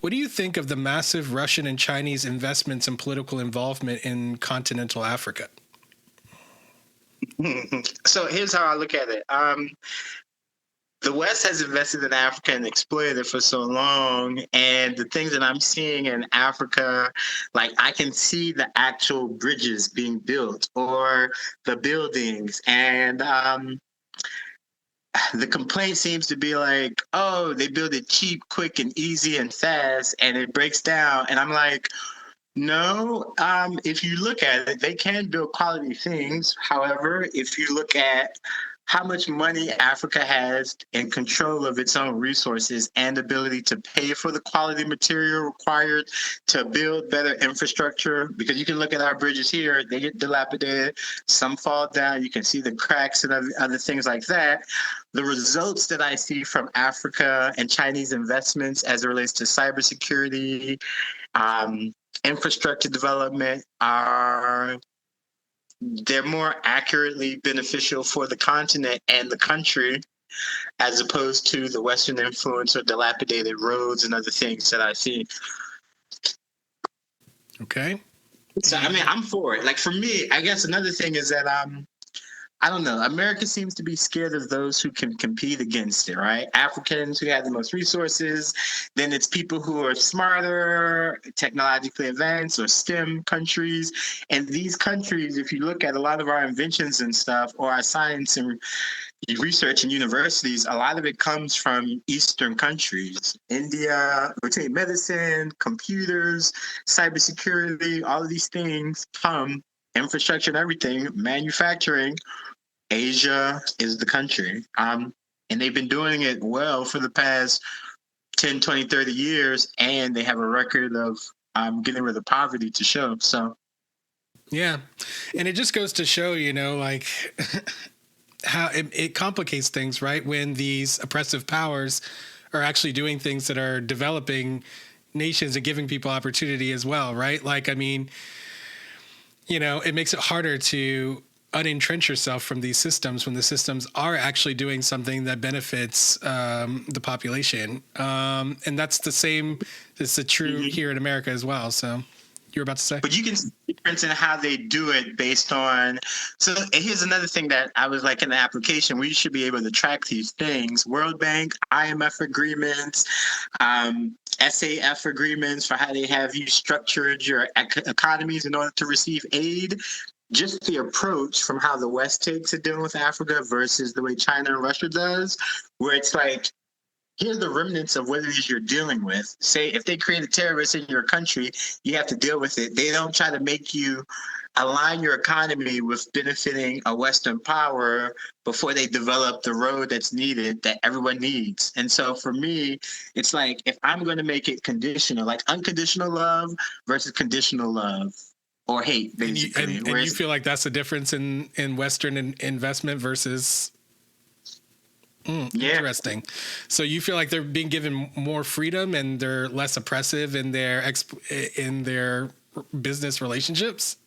what do you think of the massive Russian and Chinese investments and political involvement in continental Africa? So here's how I look at it. The West has invested in Africa and exploited it for so long. And the things that I'm seeing in Africa, like I can see the actual bridges being built or the buildings. And the complaint seems to be like, oh, they build it cheap, quick, and easy and fast, and it breaks down. And I'm like, no, if you look at it, they can build quality things. However, if you look at how much money Africa has in control of its own resources and ability to pay for the quality material required to build better infrastructure, because you can look at our bridges here, they get dilapidated, some fall down, you can see the cracks and other things like that. The results that I see from Africa and Chinese investments as it relates to cybersecurity, infrastructure development they're more accurately beneficial for the continent and the country as opposed to the Western influence or dilapidated roads and other things that I see. Okay. So, I mean, I'm for it. Like for me, I guess another thing is that I don't know. America seems to be scared of those who can compete against it, right? Africans who have the most resources. Then it's people who are smarter, technologically advanced, or STEM countries. And these countries, if you look at a lot of our inventions and stuff, or our science and research in universities, a lot of it comes from Eastern countries. India, between medicine, computers, cybersecurity, all of these things come, infrastructure and everything, manufacturing. Asia is the country. And they've been doing it well for the past 10, 20, 30 years, and they have a record of getting rid of poverty to show. So, yeah. And it just goes to show, like how it complicates things, right? When these oppressive powers are actually doing things that are developing nations and giving people opportunity as well, right? Like, I mean, it makes it harder to unentrench yourself from these systems when the systems are actually doing something that benefits the population. And that's the same. It's true here in America as well. So you were about to say? But you can see the difference in how they do it based on. So here's another thing that I was like in the application, we should be able to track these things. World Bank, IMF agreements, SAF agreements for how they have you structured your economies in order to receive aid. Just the approach from how the West takes to dealing with Africa versus the way China and Russia does, where it's like, here's the remnants of what it is you're dealing with. Say, if they create a terrorist in your country, you have to deal with it. They don't try to make you align your economy with benefiting a Western power before they develop the road that's needed, that everyone needs. And so for me, it's like, if I'm going to make it conditional, like unconditional love versus conditional love. Or hate, basically. And you feel like that's the difference in Western investment versus... Interesting. So you feel like they're being given more freedom and they're less oppressive in their business relationships?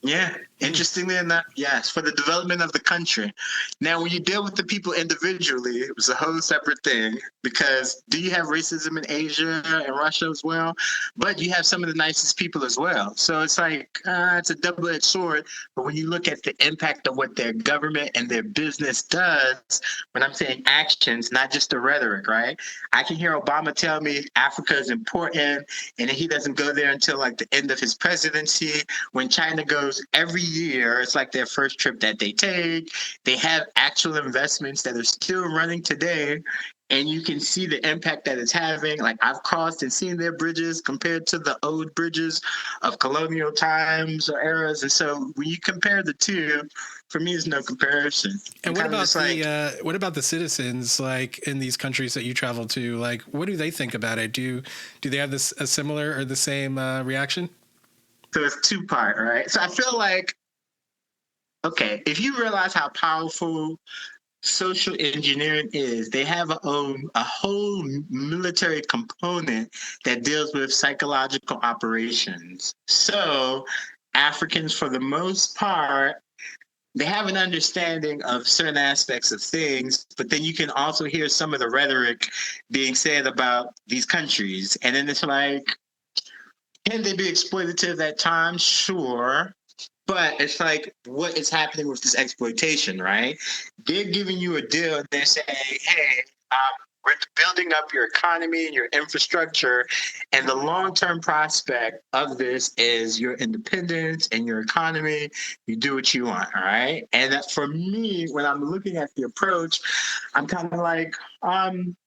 Yeah, interestingly enough, yes, for the development of the country. Now, when you deal with the people individually, it was a whole separate thing, because do you have racism in Asia and Russia as well? But you have some of the nicest people as well. So it's like, it's a double-edged sword. But when you look at the impact of what their government and their business does, when I'm saying actions, not just the rhetoric, right? I can hear Obama tell me Africa is important, and he doesn't go there until like the end of his presidency. When China goes every year, it's like their first trip that they take. They have actual investments that are still running today, and you can see the impact that it's having. Like, I've crossed and seen their bridges compared to the old bridges of colonial times or eras. And so when you compare the two, for me, there's no comparison. And what about the citizens, like in these countries that you travel to? Like, what do they think about it? Do they have a similar or the same reaction? So it's two-part, right? So I feel like, okay, if you realize how powerful social engineering is, they have a whole military component that deals with psychological operations. So Africans, for the most part, they have an understanding of certain aspects of things, but then you can also hear some of the rhetoric being said about these countries. And then it's like, can they be exploitative at times? Sure. But it's like, what is happening with this exploitation, right? They're giving you a deal and they're saying, hey, um, we're building up your economy and your infrastructure. And the long term prospect of this is your independence and your economy. You do what you want, all right? And that for me, when I'm looking at the approach, I'm kind of like,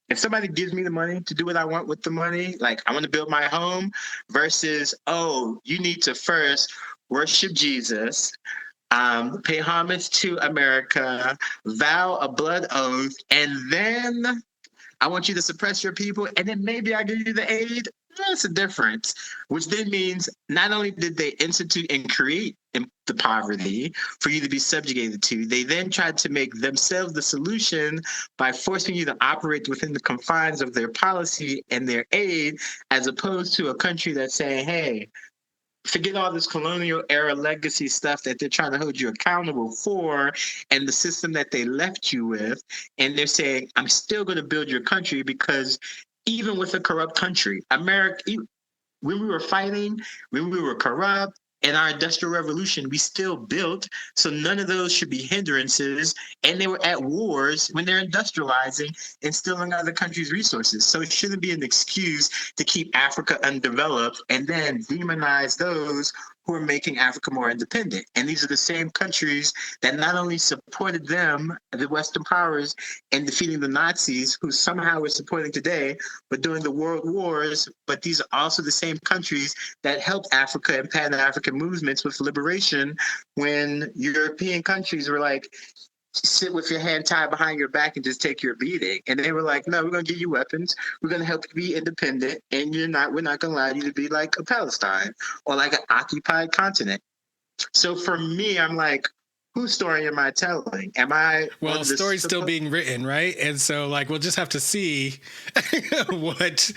if somebody gives me the money to do what I want with the money, like I want to build my home versus, oh, you need to first worship Jesus, pay homage to America, vow a blood oath, and then I want you to suppress your people, and then maybe I give you the aid. That's a difference, which then means not only did they institute and create the poverty for you to be subjugated to, they then tried to make themselves the solution by forcing you to operate within the confines of their policy and their aid, as opposed to a country that's saying, hey, forget all this colonial era legacy stuff that they're trying to hold you accountable for and the system that they left you with. And they're saying, I'm still going to build your country because even with a corrupt country, America, when we were fighting, when we were corrupt, in our industrial revolution, we still built. So none of those should be hindrances. And they were at wars when they're industrializing and stealing other countries' resources. So it shouldn't be an excuse to keep Africa undeveloped and then demonize those who are making Africa more independent. And these are the same countries that not only supported them, the Western powers, in defeating the Nazis, who somehow we're supporting today, but during the world wars, but these are also the same countries that helped Africa and Pan-African movements with liberation when European countries were like, sit with your hand tied behind your back and just take your beating. And they were like, no, we're going to give you weapons. We're going to help you be independent. And we're not going to allow you to be like a Palestine or like an occupied continent. So for me, I'm like, whose story am I telling? Am I Well, story's still being written, right? And so like we'll just have to see what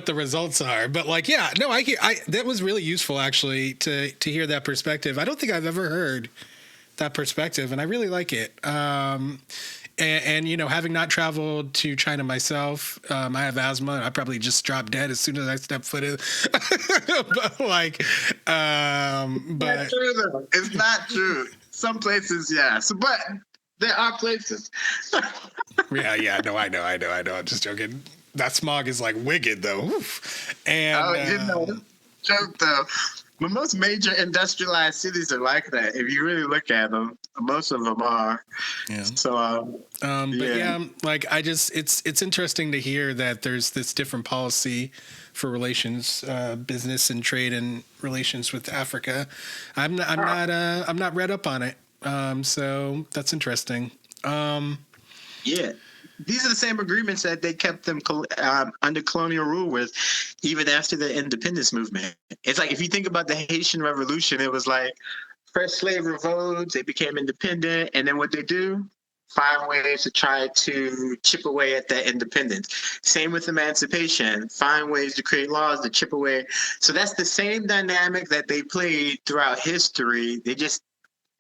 the results are. But like, yeah, no, I that was really useful actually to hear that perspective. I don't think I've ever heard that perspective, and I really like it. And you know, having not traveled to China myself, I have asthma. And I probably just drop dead as soon as I step foot in. But like, but not true though. It's not true. Some places, yes, but there are places. yeah, no, I know. I'm just joking. That smog is like wicked though. Oof. And joke though. But most major industrialized cities are like that. If you really look at them, most of them are. Yeah. So, but yeah, like it's interesting to hear that there's this different policy for relations, business and trade and relations with Africa. I'm not read up on it. So that's interesting. Yeah. These are the same agreements that they kept them under colonial rule with, even after the independence movement. It's like, if you think about the Haitian Revolution, it was like first slave revolts, they became independent, and then what they do? Find ways to try to chip away at that independence. Same with emancipation, find ways to create laws to chip away. So that's the same dynamic that they played throughout history. They just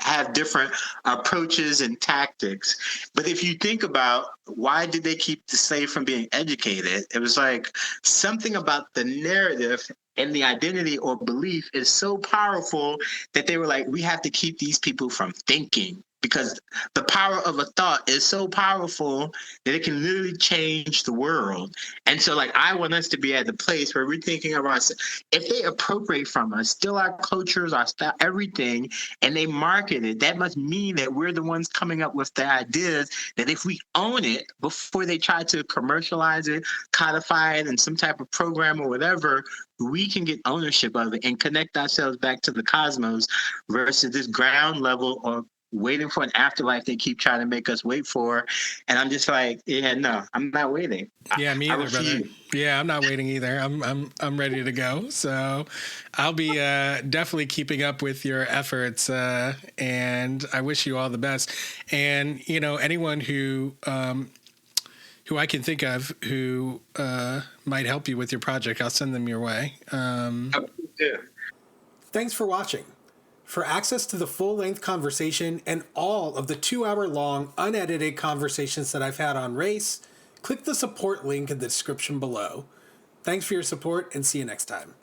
have different approaches and tactics. But if you think about why did they keep the slave from being educated, it was like something about the narrative and the identity or belief is so powerful that they were like, we have to keep these people from thinking, because the power of a thought is so powerful that it can literally change the world. And so like, I want us to be at the place where we're thinking of us, if they appropriate from us, steal our cultures, our style, everything, and they market it, that must mean that we're the ones coming up with the ideas that if we own it before they try to commercialize it, codify it in some type of program or whatever, we can get ownership of it and connect ourselves back to the cosmos versus this ground level or waiting for an afterlife they keep trying to make us wait for. And I'm just like, yeah, no, I'm not waiting. Yeah, me either, brother. Yeah, I'm not waiting either. I'm ready to go. So I'll be definitely keeping up with your efforts, and I wish you all the best. And you know, anyone who I can think of who might help you with your project, I'll send them your way. Yeah. Thanks for watching. For access to the full-length conversation and all of the 2-hour-long, unedited conversations that I've had on race, click the support link in the description below. Thanks for your support, and see you next time.